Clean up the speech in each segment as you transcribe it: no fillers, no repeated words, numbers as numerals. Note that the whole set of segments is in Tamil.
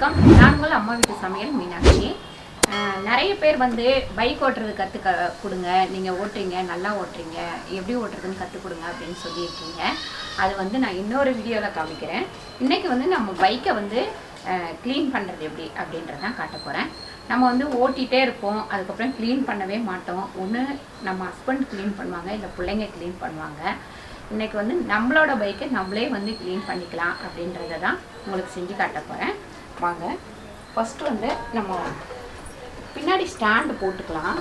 வணக்கம். நான் உங்கள் அம்மா வீட்டு சமையல் மீனாட்சி. நிறைய பேர் வந்து பைக் ஓட்டுறது கற்றுக்க கொடுங்க, நீங்கள் ஓட்டுறீங்க, நல்லா ஓட்டுறீங்க, எப்படி ஓட்டுறதுன்னு கற்றுக் கொடுங்க அப்படின்னு சொல்லியிருக்கீங்க. அது வந்து நான் இன்னொரு வீடியோவில் காமிக்கிறேன். இன்றைக்கி வந்து நம்ம பைக்கை வந்து க்ளீன் பண்ணுறது எப்படி அப்படின்றதான் காட்ட போகிறேன். நம்ம வந்து ஓட்டிகிட்டே இருப்போம், அதுக்கப்புறம் க்ளீன் பண்ணவே மாட்டோம். ஒன்று நம்ம ஹஸ்பண்ட் க்ளீன் பண்ணுவாங்க, இல்லை பிள்ளைங்க க்ளீன் பண்ணுவாங்க. இன்றைக்கி வந்து நம்மளோட பைக்கை நம்மளே வந்து க்ளீன் பண்ணிக்கலாம் அப்படின்றத தான் உங்களுக்கு செஞ்சு காட்ட போகிறேன். வாங்க. ஃபஸ்ட்டு வந்து நம்ம பின்னாடி ஸ்டாண்டு போட்டுக்கலாம்.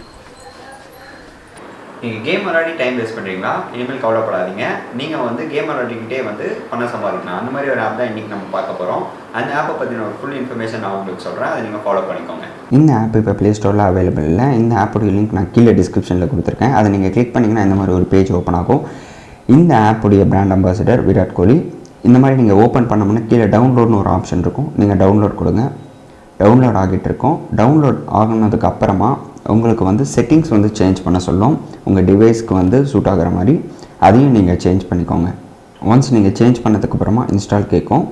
நீங்கள் கேம் விளையாடி டைம் வேஸ்ட் பண்ணுறீங்களா? இனிமேல் கவலைப்படாதீங்க. நீங்கள் வந்து கேம் விளையாடிக்கிட்டே வந்து பணம் சம்பாதிக்கலாம். அந்த மாதிரி ஒரு ஆப் தான் இன்றைக்கி நம்ம பார்க்க போகிறோம். அந்த ஆப்பை பற்றின ஒரு ஃபுல் இன்ஃபர்மேஷன் நான் உங்களுக்கு சொல்கிறேன், அதை நீங்கள் ஃபாலோ பண்ணிக்கோங்க. இந்த ஆப் இப்போ ப்ளே ஸ்டோரில் அவைலபிள் இல்லை. இந்த ஆப்போடைய லிங்க் நான் கீழே டிஸ்கிரிப்ஷனில் கொடுத்துருக்கேன். அதை நீங்கள் கிளிக் பண்ணிங்கன்னா இந்த மாதிரி ஒரு பேஜ் ஓப்பன் ஆகும். இந்த ஆப்புடைய பிராண்ட் அம்பாசிடர் விராட் கோலி. இந்த மாதிரி நீங்கள் ஓப்பன் பண்ணோம்னா கீழே டவுன்லோட்னு ஒரு ஆப்ஷன் இருக்கும். நீங்கள் டவுன்லோட் கொடுங்க. டவுன்லோட் ஆகிட்டு இருக்கோம். டவுன்லோட் ஆகினதுக்கு அப்புறமா உங்களுக்கு வந்து செட்டிங்ஸ் வந்து சேஞ்ச் பண்ண சொல்லும். உங்கள் டிவைஸ்க்கு வந்து சூட் ஆகிற மாதிரி அதையும் நீங்கள் சேஞ்ச் பண்ணிக்கோங்க. ஒன்ஸ் நீங்கள் சேஞ்ச் பண்ணதுக்கப்புறமா இன்ஸ்டால் கேட்கும்.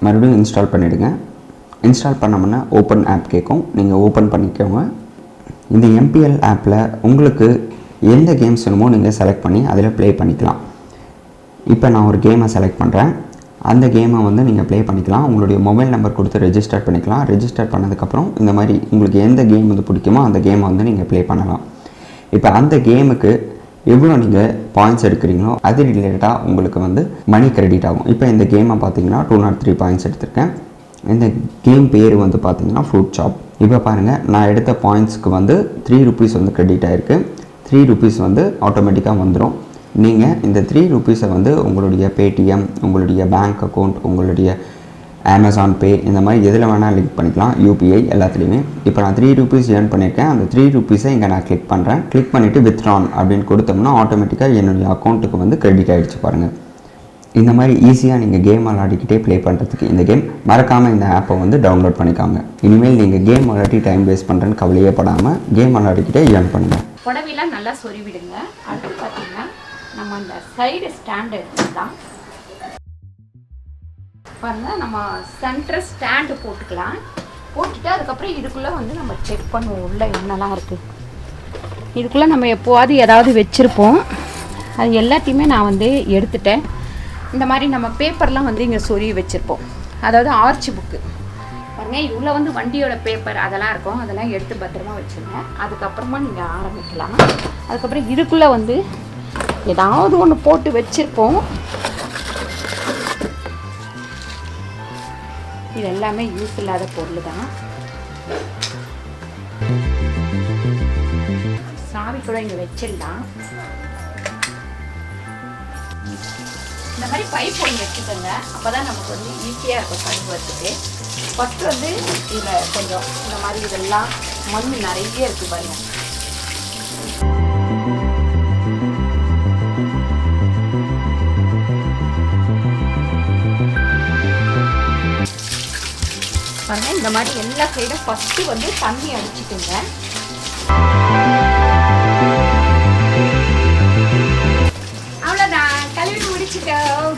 மறுபடியும் இன்ஸ்டால் பண்ணிவிடுங்க. இன்ஸ்டால் பண்ணோம்னா ஓப்பன் ஆப் கேட்கும். நீங்கள் ஓப்பன் பண்ணிக்கோங்க. இந்த எம்பிஎல் ஆப்பில் உங்களுக்கு எந்த கேம்ஸ் வேணுமோ நீங்கள் செலக்ட் பண்ணி அதில் ப்ளே பண்ணிக்கலாம். இப்போ நான் ஒரு கேமை செலக்ட் பண்ணுறேன். அந்த கேமை வந்து நீங்கள் ப்ளே பண்ணிக்கலாம். உங்களுடைய மொபைல் நம்பர் கொடுத்து ரெஜிஸ்டர் பண்ணிக்கலாம். ரெஜிஸ்டர் பண்ணதுக்கப்புறம் இந்த மாதிரி உங்களுக்கு எந்த கேம் வந்து பிடிக்குமோ அந்த கேமை வந்து நீங்கள் ப்ளே பண்ணலாம். இப்போ அந்த கேமுக்கு எவ்வளோ நீங்கள் பாயிண்ட்ஸ் எடுக்கிறீங்களோ அது ரிலேட்டடாக உங்களுக்கு வந்து மணி கிரெடிட் ஆகும். இப்போ இந்த கேமை பார்த்தீங்கன்னா 203 பாயிண்ட்ஸ் எடுத்திருக்கேன். இந்த கேம் பேர் வந்து பார்த்தீங்கன்னா ஃப்ரூட் ஷாப். இப்போ பாருங்கள், நான் எடுத்த பாயிண்ட்ஸ்க்கு வந்து 3 rupees வந்து கிரெடிட் ஆகிருக்கு. 3 rupees வந்து ஆட்டோமேட்டிக்காக வந்துடும். நீங்கள் இந்த 3 rupees வந்து உங்களுடைய பேடிஎம், உங்களுடைய பேங்க் அக்கௌண்ட், உங்களுடைய அமேசான் பே இந்த மாதிரி எதில் வேணால் லிங்க் பண்ணிக்கலாம். யூபிஐ எல்லாத்துலேயுமே. இப்போ நான் 3 rupees ஏர்ன் பண்ணியிருக்கேன். அந்த 3 rupees இங்கே நான் கிளிக் பண்ணுறேன். கிளிக் பண்ணிவிட்டு வித்ட்ரான் அப்படின்னு கொடுத்தோம்னா ஆட்டோமேட்டிக்காக என்னுடைய அக்கௌண்ட்டுக்கு வந்து கிரெடிட் ஆகிடுச்சு பாருங்கள். இந்த மாதிரி ஈஸியாக நீங்கள் கேம் விளையாடிக்கிட்டே ப்ளே பண்ணுறதுக்கு இந்த கேம் மறக்காமல் இந்த ஆப்பை வந்து டவுன்லோட் பண்ணிக்காங்க. இனிமேல் நீங்கள் கேம் விளையாடி டைம் வேஸ்ட் பண்ணுறேன்னு கவலையே படாமல் கேம் விளையாடிக்கிட்டே ஏர்ன் பண்ணுங்கள். புடவைலாம் நல்லா சொருவிடுங்க. அடுத்து பார்த்தீங்கன்னா நம்ம அந்த சைடு ஸ்டாண்டு எடுத்துக்கலாம். பாருங்கள், நம்ம சென்டர் ஸ்டாண்டு போட்டுக்கலாம். போட்டுட்டு அதுக்கப்புறம் இதுக்குள்ளே வந்து நம்ம செக் பண்ணுவோம் உள்ளே என்னெல்லாம் இருக்குது. இதுக்குள்ளே நம்ம எப்போவாது ஏதாவது வச்சுருப்போம். அது எல்லாத்தையுமே நான் வந்து எடுத்துட்டேன். இந்த மாதிரி நம்ம பேப்பர்லாம் வந்து இங்கே சொருவி வச்சுருப்போம். அதாவது ஆர்ச்சி புக்கு பாருங்கள், இது உள்ளே வந்து வண்டியோட பேப்பர் அதெல்லாம் இருக்கும். அதெல்லாம் எடுத்து பத்திரமா வச்சுருங்க. அதுக்கப்புறமா நீங்கள் ஆரம்பிக்கலாம். அதுக்கப்புறம் இதுக்குள்ளே வந்து ஏதாவது ஒன்று போட்டு வச்சுருப்போம். இது எல்லாமே யூஸ் இல்லாத பொருள் தான். சாவி கூட இங்கே வச்சிடலாம். இந்த மாதிரி பைப் ஒன்று வச்சுக்கோங்க. அப்போ தான் நமக்கு வந்து ஈஸியாக இருக்கும் கழுவுறதுக்கு. ஃபஸ்ட்டு வந்து இதில் கொஞ்சம் இந்த மாதிரி இதெல்லாம் மண் நிறைய இருக்குது பாருங்கள். பாருங்கள், இந்த மாதிரி எல்லா சைடும் ஃபஸ்ட்டு வந்து தண்ணி அடிச்சுக்குங்க. அவ்வளோதான், கழுவி முடிச்சுட்டோம்.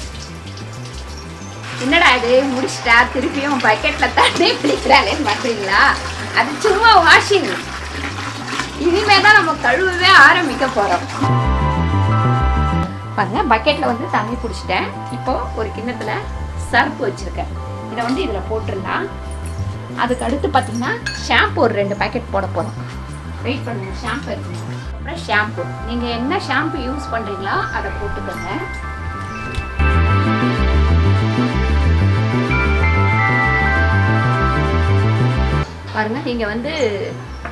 என்னடா இது முடிச்சிட்டா திருப்பியும் பக்கெட்டில் தண்ணி பிடிக்கிறாளேன்னு பார்க்குறீங்களா? அது சும்மா வாஷிங். இனிமேல் தான் நம்ம கழுவவே ஆரம்பிக்க போகிறோம். பாருங்கள், பக்கெட்டில் வந்து தண்ணி பிடிச்சிட்டேன். இப்போது ஒரு கிண்ணத்தில் சர்ப்பு வச்சுருக்கேன். இதை வந்து இதில் போட்டுடலாம். அதுக்கு அடுத்து பார்த்தீங்கன்னா ஷாம்பு ஒரு 2 பாக்கெட் போட போகிறோம். வெயிட் பண்ணுங்க, ஷாம்பு இருக்குங்க. அப்புறம் ஷாம்பு நீங்கள் என்ன ஷாம்பு யூஸ் பண்ணுறீங்களோ அதை போட்டுக்கோங்க. பாருங்கள், நீங்கள் வந்து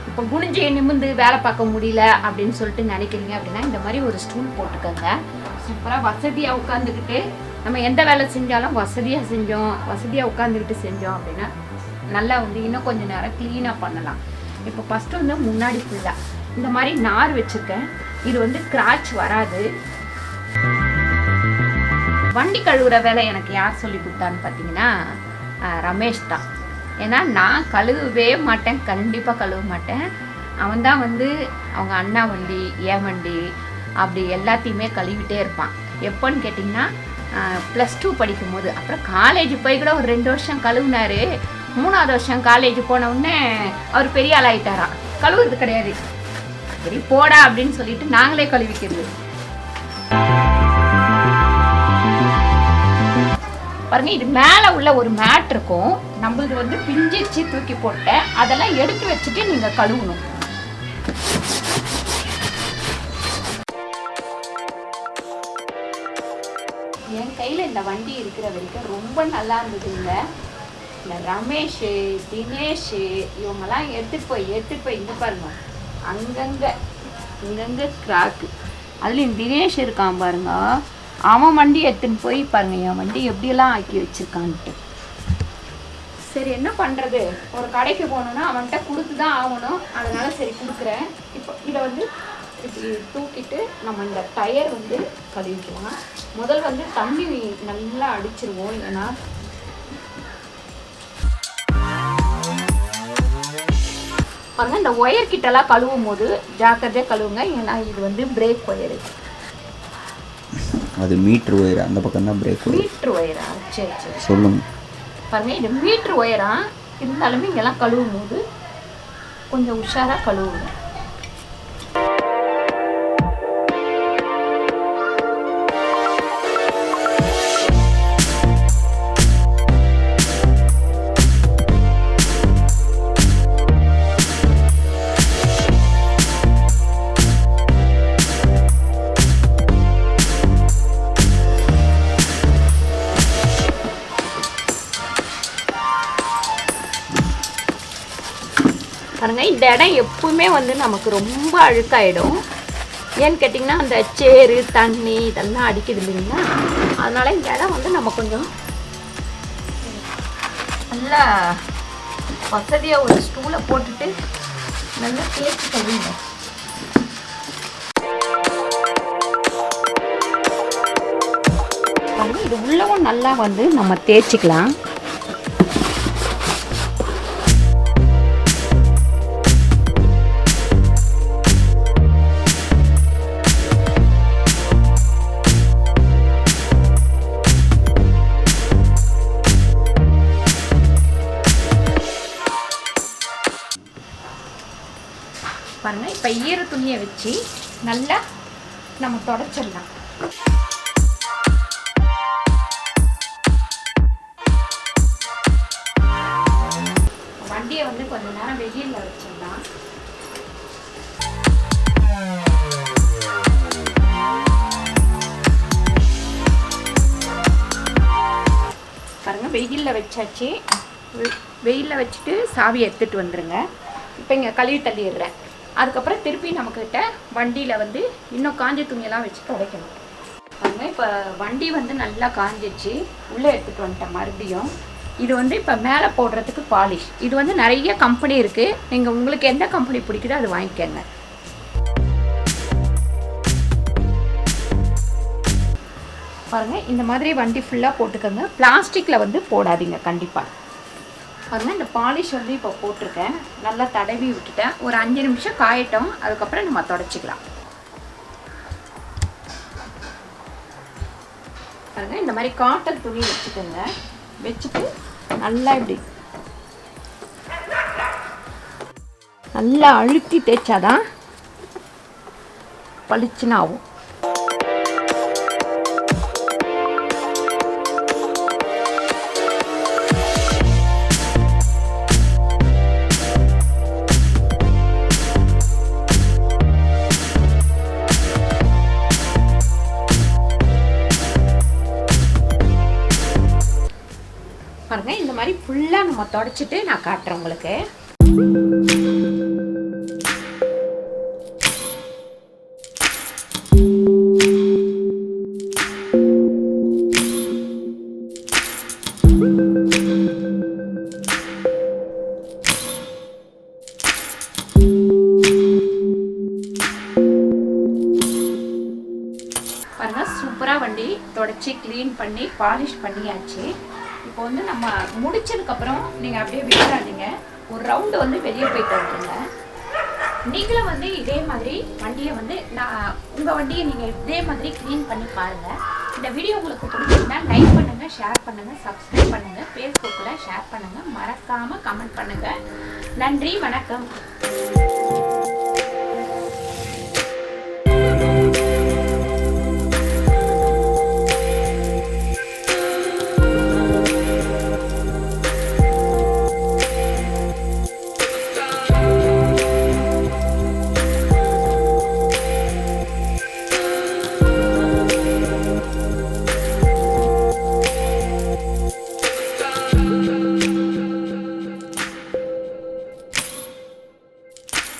இப்போ குனிஞ்சு நிமிந்து வேலை பார்க்க முடியல அப்படின்னு சொல்லிட்டு நினைக்கிறீங்க அப்படின்னா இந்த மாதிரி ஒரு ஸ்டூல் போட்டுக்கோங்க. சூப்பராக வசதியாக உட்காந்துக்கிட்டு நம்ம எந்த வேலை செஞ்சாலும் வசதியாக உட்காந்துக்கிட்டு செஞ்சோம் அப்படின்னா நல்லா வந்து இன்னும் கொஞ்சம் நேரம் க்ளீனாக பண்ணலாம். இப்போ ஃபஸ்ட்டு வந்து முன்னாடி ஃபுல்லாக இந்த மாதிரி நார் வச்சுருக்கேன். இது வந்து கிராச் வராது. வண்டி கழுவுற வேலை எனக்கு யார் சொல்லி கொடுத்தான்னு பார்த்தீங்கன்னா ரமேஷ் தான். ஏன்னா நான் கழுவவே மாட்டேன், கண்டிப்பாக கழுவ மாட்டேன். அவன் தான் வந்து அவங்க அண்ணா வண்டி, என் வண்டி அப்படி எல்லாத்தையுமே கழுவிட்டே இருப்பான். எப்போன்னு கேட்டிங்கன்னா +2 படிக்கும் போது. அப்புறம் காலேஜ் போய் கூட ஒரு 2 வருஷம் கழுவுனாரு. 3வது வருஷம் காலேஜ் போன உடனே அவர் பெரிய ஆள் ஆயிட்டாராம். கழுவுறது கிடையாது, சரி போடா அப்படின்னு சொல்லிட்டு நாங்களே கழுவிக்கிறது. பாருங்க, இது மேலே உள்ள ஒரு மேட் இருக்கும், நம்மளது வந்து பிஞ்சிச்சு தூக்கி போட்டேன், அதெல்லாம் எடுத்து வச்சுட்டு நீங்க கழுவணும். என் கையில் இந்த வண்டி இருக்கிற வரைக்கும் ரொம்ப நல்லா இருந்ததுங்க. இந்த ரமேஷ், தினேஷ் இவங்கெல்லாம் எடுத்துட்டு போய் இங்கே பாருங்க, அங்கங்கே கிராக்கு. அதுலேயும் தினேஷ் இருக்கான் பாருங்க, அவன் வண்டி எடுத்துன்னு போய் பாருங்க என் வண்டி எப்படியெல்லாம் ஆக்கி வச்சிருக்கான்ட்டு. சரி என்ன பண்ணுறது, ஒரு கடைக்கு போகணுன்னா அவன்கிட்ட கொடுத்து தான் ஆகணும், அதனால சரி கொடுக்குறேன். இப்போ இதை வந்து இப்படி தூக்கிட்டு நம்ம இந்த டயர் வந்து கழுவிக்கலாம். முதல் வந்து தண்ணி நல்லா அடிச்சிருவோம், ஏன்னா பாருங்க இந்த ஒயர் கிட்டலாம் கழுவும் போது ஜாக்கிரதையாக கழுவுங்க, ஏன்னா இது வந்து பிரேக் ஒயரு. அது மீட்ரு ஒயர், அந்த பக்கம் தான் பிரேக் ஒயர். மீட்ரு ஒயரா? சரி சரி சொல்லுங்க. பாருங்க இது மீட்ரு ஒயரா இருந்தாலுமே இங்கெல்லாம் கழுவும் போது கொஞ்சம் உஷாராக கழுவுங்க. பாருங்க இந்த இடம் எப்பவுமே வந்து நமக்கு ரொம்ப அழுக்காயிடும். ஏன்னு கேட்டிங்கன்னா அந்த சேரு தண்ணி இதெல்லாம் அடிக்குது இல்லைங்களா, அதனால இந்த இடம் வந்து நம்ம கொஞ்சம் நல்லா வசதியாக ஒரு ஸ்டூலை போட்டுட்டு நல்லா தேய்ச்சி கழுவுங்க. இது உள்ளவும் நல்லா வந்து நம்ம தேய்ச்சிக்கலாம். பாருங்க இப்போ ஈர துணியை வச்சு நல்லா நம்ம தொடச்சிடலாம். வண்டியை வந்து கொஞ்ச நேரம் வெயிலில் வச்சிடலாம். பாருங்க வெயிலில் வச்சாச்சு. வெயிலில் வச்சுட்டு சாவியை எடுத்துகிட்டு வந்துடுங்க. இப்போ இங்கே கழுவி தள்ளிடுறேன். அதுக்கப்புறம் திருப்பி நம்மக்கிட்ட வண்டியில் வந்து இன்னும் காஞ்ச துணியெல்லாம் வச்சு துடைக்கணும். பாருங்க இப்போ வண்டி வந்து நல்லா காஞ்சிச்சு, உள்ளே எடுத்துகிட்டு வந்துட்டேன் மறுபடியும். இது வந்து இப்போ மேலே போடுறதுக்கு பாலிஷ். இது வந்து நிறைய கம்பெனி இருக்குது, நீங்கள் உங்களுக்கு எந்த கம்பெனி பிடிக்குதோ அது வாங்கிக்கோங்க. பாருங்கள் இந்த மாதிரி வண்டி ஃபுல்லாக போட்டுக்கோங்க, பிளாஸ்டிக்கில் வந்து போடாதீங்க கண்டிப்பாக. பாருங்கள் இந்த பாலிஷ் வந்து இப்போ போட்டிருக்கேன், நல்லா தடவி விட்டுட்டேன். ஒரு 5 நிமிஷம் காயட்டும், அதுக்கப்புறம் நம்ம தொடச்சிக்கலாம். பாருங்கள் இந்த மாதிரி காட்டன் துணி வச்சுக்கோங்க, வச்சுட்டு நல்லா இப்படி நல்லா அழுத்தி தேய்ச்சாதான் பளிச்சுன்னு ஆகும். பாருங்க இந்த மாதிரி ஃபுல்லாக நம்ம தொடச்சிட்டு நான் காட்டுறேன் உங்களுக்கு. பாருங்க சூப்பராக வண்டி தொடச்சி க்ளீன் பண்ணி பாலிஷ் பண்ணியாச்சு. இப்போ வந்து நம்ம முடிச்சதுக்கப்புறம் நீங்கள் அப்படியே விட்டுறாதீங்க, ஒரு ரவுண்டு வந்து வெளியே போயிட்டு வந்துடுங்க. நீங்களும் வந்து இதே மாதிரி வண்டியை வந்து உங்கள் வண்டியை நீங்கள் இதே மாதிரி க்ளீன் பண்ணி பாருங்கள். இந்த வீடியோ உங்களுக்கு பிடிச்சிருந்தா லைக் பண்ணுங்க, ஷேர் பண்ணுங்க, சப்ஸ்கிரைப் பண்ணுங்க, ஃபேஸ்புக்ல ஷேர் பண்ணுங்க, மறக்காம கமெண்ட் பண்ணுங்க. நன்றி, வணக்கம்.